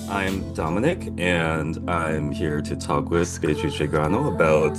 I'm Dominic, and I'm here to talk with Beatrice Grannò about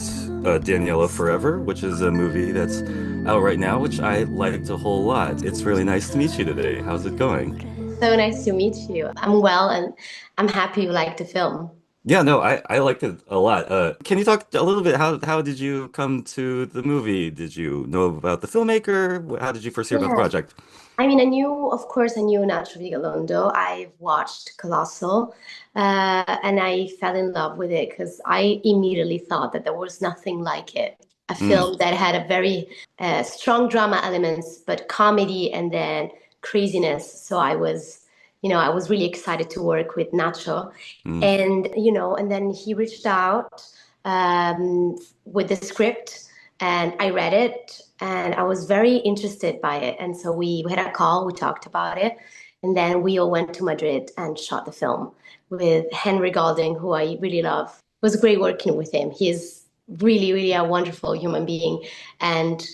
Daniela Forever, which is a movie that's out right now, which I liked a whole lot. It's really nice to meet you today. How's it going? So nice to meet you. I'm well and I'm happy you like the film. Yeah, no, I liked it a lot. Can you talk a little bit? How did you come to the movie? Did you know about the filmmaker? How did you first hear about the Yeah. project? Of course, I knew Nacho Vigalondo. I've watched Colossal, and I fell in love with it because I immediately thought that there was nothing like it. A Mm, film that had a very strong drama elements, but comedy and then craziness. So I was really excited to work with Nacho, mm. and then he reached out with the script, and I read it, and I was very interested by it. And so we had a call, we talked about it, and then we all went to Madrid and shot the film with Henry Golding, who I really love. It was great working with him. He's really, really a wonderful human being, and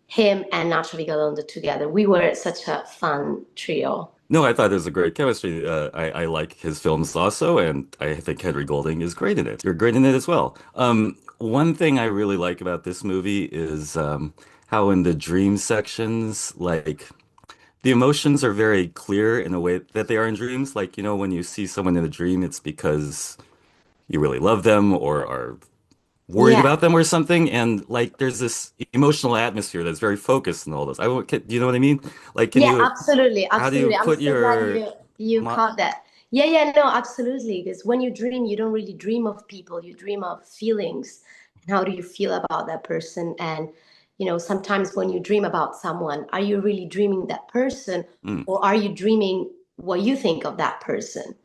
him and Nacho Vigalondo together, we were such a fun trio. No, I thought it was a great chemistry. I like his films also, and I think Henry Golding is great in it. You're great in it as well. One thing I really like about this movie is how in the dream sections, like the emotions are very clear in a way that they are in dreams. Like, when you see someone in a dream, it's because you really love them or are worried Yeah, about them or something. And like, there's this emotional atmosphere that's very focused in all this. Do you know what I mean? Like, yeah, absolutely, how do you absolutely. I'm put so glad your you mo- caught that. Yeah, yeah, no, absolutely. Because when you dream, you don't really dream of people, you dream of feelings. And how do you feel about that person? And sometimes when you dream about someone, are you really dreaming that person, Mm. or are you dreaming what you think of that person?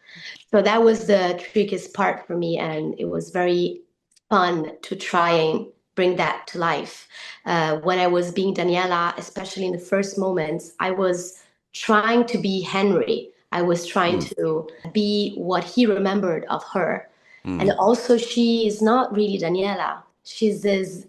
So that was the trickiest part for me, and it was very fun to try and bring that to life. When I was being Daniela, especially in the first moments, I was trying to be Henry. I was trying Mm. to be what he remembered of her. And Mm. also, she is not really Daniela. She's this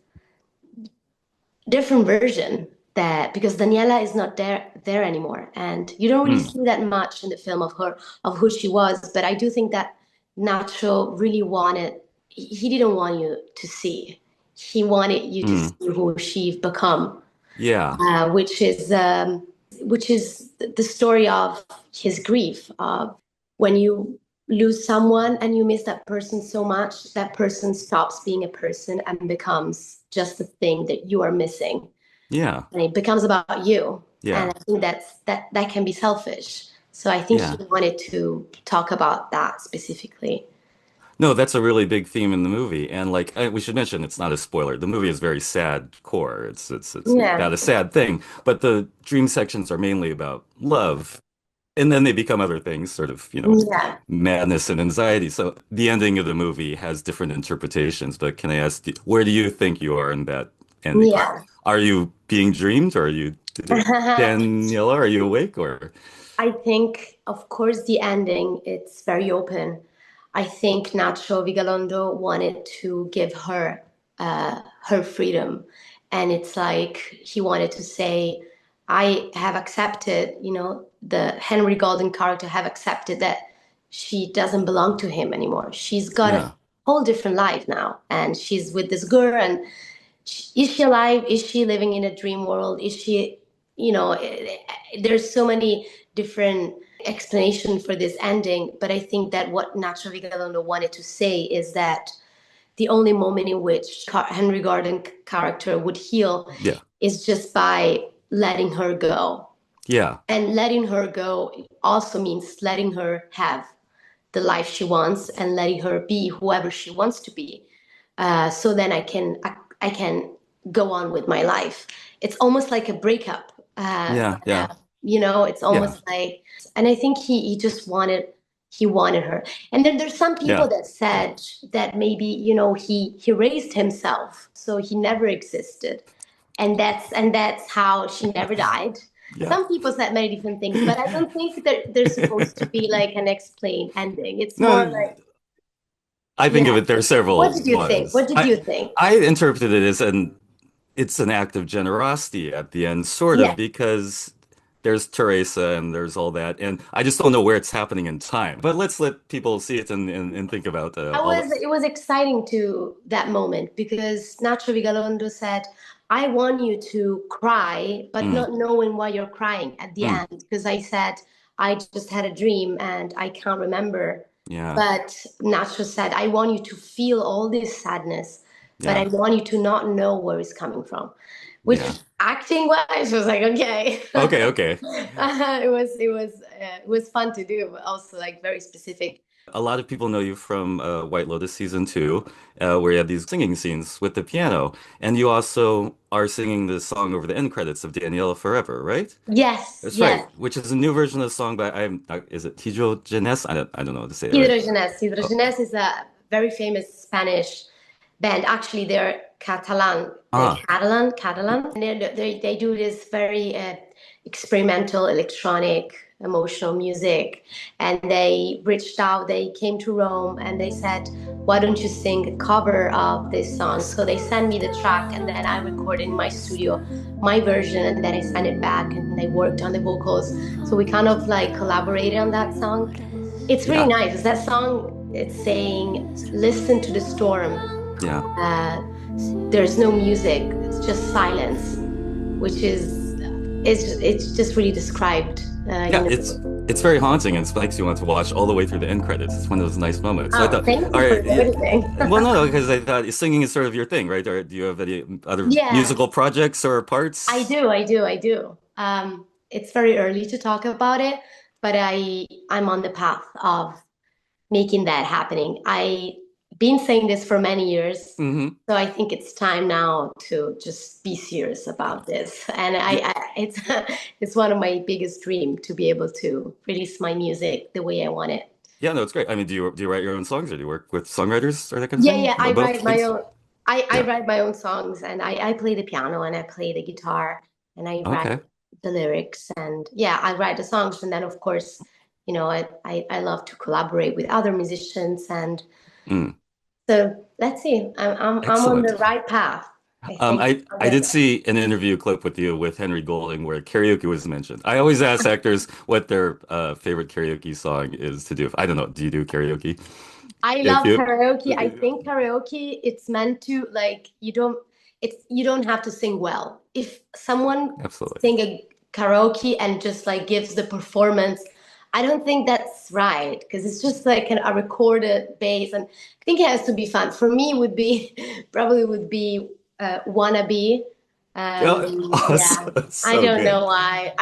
different version, that because Daniela is not there anymore, and you don't really Mm. see that much in the film of her, of who she was. But I do think that Nacho really wanted, he didn't want you to see, he wanted you to Mm. see who she's become, Yeah. uh, which is um, which is the story of his grief of when you lose someone and you miss that person so much, that person stops being a person and becomes just the thing that you are missing, Yeah. and it becomes about you. And Yeah. I think that can be selfish. So I think he Yeah. wanted to talk about that specifically. No, that's a really big theme in the movie, and like we should mention, it's not a spoiler. The movie is very sad core. It's Yeah, about a sad thing, but the dream sections are mainly about love, and then they become other things, sort of, yeah, madness and anxiety. So the ending of the movie has different interpretations. But can I ask, where do you think you are in that ending? yeah. Are you being dreamed, or are you Daniela? Are you awake, or? I think, of course, the ending, it's very open. I think Nacho Vigalondo wanted to give her her freedom. And it's like he wanted to say, I have accepted, the Henry Golden character have accepted that she doesn't belong to him anymore. She's got a Yeah. whole different life now. And she's with this girl, and is she alive? Is she living in a dream world? Is she, there's so many different explanations for this ending, but I think that what Nacho Vigalondo wanted to say is that the only moment in which Henry Gordon character would heal Yeah. is just by letting her go. Yeah. And letting her go also means letting her have the life she wants and letting her be whoever she wants to be. So then I can go on with my life. It's almost like a breakup. Yeah. Yeah. It's Yeah. almost like, and I think he just wanted her. And then there's some people Yeah. that said that maybe he raised himself, so he never existed, and that's how she never died. Yeah. Some people said many different things, but I don't think that there's supposed to be like an explained ending. It's more No, like, I think of yeah. it, there are What several did you think? What ones. did you think? I interpreted it as it's an act of generosity at the end, sort of, Yeah, because there's Teresa and there's all that, and I just don't know where it's happening in time. But let's let people see it and think about all of. It was exciting to that moment because Nacho Vigalondo said, I want you to cry, but Mm, not knowing why you're crying at the mm, end. Because I said, I just had a dream and I can't remember. yeah, But Nacho said, I want you to feel all this sadness, but I yeah, want you to not know where it's coming from. Which yeah. acting wise was like, okay. Okay, okay. It was fun to do, but also like very specific. A lot of people know you from White Lotus season two, where you had these singing scenes with the piano, and you also are singing the song over the end credits of Daniela Forever, right? Yes, That's yes. right, which is a new version of the song by is it Hidrogenesse? I don't know how to say it right. Hidrogenesse. Oh, Hidrogenesse is a very famous Spanish band. Actually, they're Catalan. They're ah, Catalan. And they do this very experimental electronic emotional music. And they reached out, they came to Rome and they said, why don't you sing a cover of this song? So they sent me the track and then I recorded in my studio my version and then I sent it back and they worked on the vocals. So we kind of like collaborated on that song. It's really yeah, nice. That song, it's saying, listen to the storm. yeah. Uh, there's no music. It's just silence, which is, it's just really described. Yeah, it's very haunting and it makes you want to watch all the way through the end credits. It's one of those nice moments. So I Oh, thought, thank all you for right, yeah, noticing. well, no, because I thought singing is sort of your thing, right? Or do you have any other Yeah, musical projects or parts? I do. It's very early to talk about it, but I'm on the path of making that happening. I been saying this for many years, Hmm. so I think it's time now to just be serious about this. And it's it's one of my biggest dreams to be able to release my music the way I want it. Yeah, no, it's great. I mean, do you write your own songs or do you work with songwriters or that kind of Yeah, thing? yeah, I Both write my things? own. I Yeah. write my own songs, and I play the piano and I play the guitar, and I write Okay. the lyrics, and yeah, I write the songs, and then of course, I love to collaborate with other musicians, and Mm, so let's see. I'm on the excellent. right path. I think I'll I get did there. see an interview clip with you with Henry Golding where karaoke was mentioned. I always ask actors what their favorite karaoke song is to do. I don't know. Do you do karaoke? I If love you, karaoke. I think karaoke, it's meant to like you don't have to sing well. If someone absolutely. sing a karaoke and just like gives the performance, I don't think that's right because it's just like a recorded bass and I think it has to be fun. For me would be probably would be wannabe. Yeah, Yeah. awesome. I So don't good. know why.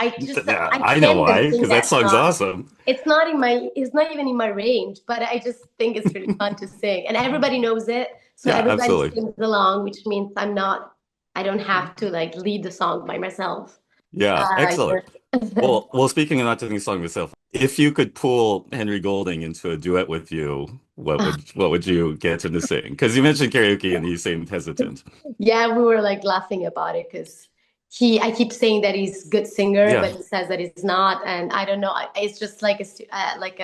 Yeah, I I know can't even why, sing because that that song's song. awesome. It's not even in my range, but I just think it's really fun to sing. And everybody knows it. So Yeah, everybody absolutely. sings along, which means I don't have to like lead the song by myself. Yeah, excellent. Yeah. Well, speaking of not doing a song myself, if you could pull Henry Golding into a duet with you, what would you get him to sing? Because you mentioned karaoke and he seemed hesitant. Yeah, we were like laughing about it because I keep saying that he's a good singer, Yeah. but he says that he's not. And I don't know. It's just like like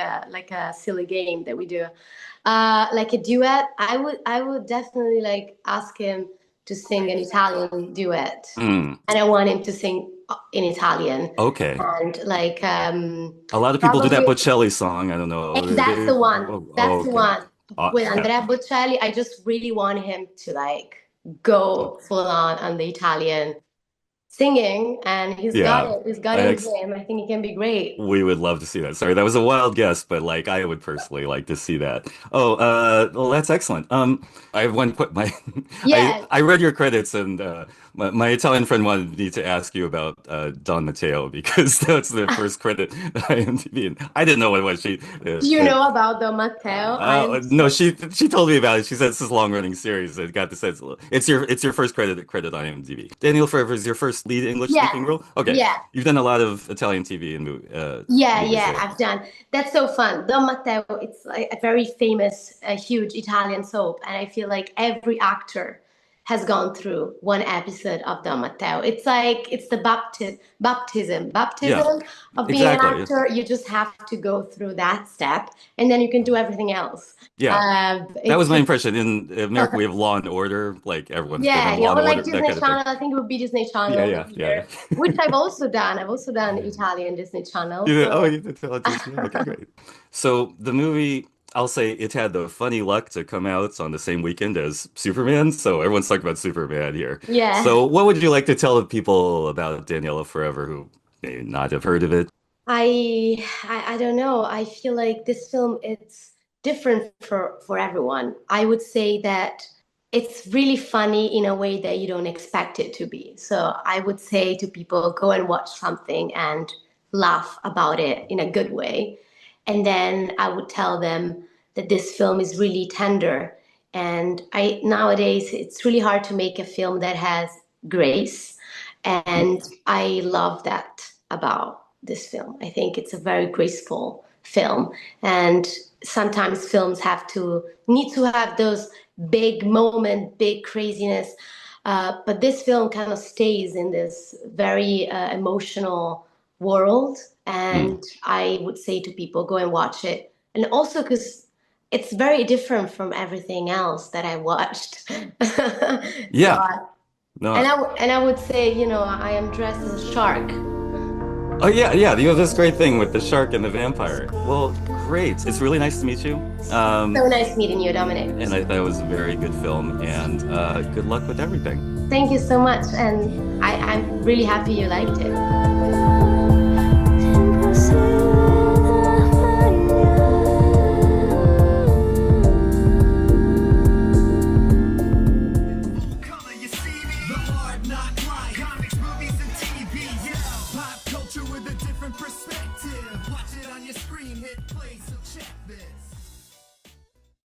a silly game that we do. Like a duet, I would definitely like ask him to sing an Italian duet, Mm, and I want him to sing in Italian, okay. and like A lot of people do that probably Bocelli song. I don't know. that's the one. Oh, That's the okay. one with Yeah. Andrea Bocelli. I just really want him to like go full on the Italian singing, and he's got Yeah. it. He's got I it in ex him. I think he can be great. We would love to see that. Sorry, that was a wild guess, but like I would personally like to see that. Oh, well, that's excellent. I have one quick my Yeah. I read your credits and my Italian friend wanted me to ask you about Don Matteo because that's the first credit that IMDb. And I didn't know what it was. Do you know about Don Matteo? I'm No, so she told me about it. She said it's this long running series. It got the sense. It's your first credit on IMDb. Daniel Forever is your first lead English yeah, speaking role. Okay, yeah. you've done a lot of Italian TV and Yeah, movies, yeah, right? I've done. That's so fun. Don Matteo, it's like a very famous, huge Italian soap, and I feel like every actor has gone through one episode of Don Matteo. It's like it's the Yeah, baptism of being an exactly. actor. You just have to go through that step, and then you can do everything else. Yeah. That was It's my just impression. In America, we have Law and Order, like everyone's been yeah, on yeah, Law and or like Order, that Disney kind of thing. Channel. I think it would be Disney Yeah, Channel yeah, yeah, here, which yeah. I've also done. I've also done Italian Disney Channel. Oh, So you did tell Disney. Okay, great. So the movie, I'll say it had the funny luck to come out on the same weekend as Superman. So everyone's talking about Superman here. yeah, So what would you like to tell the people about Daniela Forever who may not have heard of it? I don't know. I feel like this film it's different for everyone. I would say that it's really funny in a way that you don't expect it to be. So I would say to people, go and watch something and laugh about it in a good way. And then I would tell them that this film is really tender. And I nowadays it's really hard to make a film that has grace. And I love that about this film. I think it's a very graceful film. And sometimes films have to need to have those big moment, big craziness. But this film kind of stays in this very emotional world. Hmm. And I would say to people, go and watch it. And also because it's very different from everything else that I watched. So, Yeah. and No. and I would say, I am dressed as a shark. Oh yeah, yeah. You have this great thing with the shark and the vampire. Well, great. It's really nice to meet you. So nice meeting you, Dominic. And I thought it was a very good film. And good luck with everything. Thank you so much. And I'm really happy you liked it.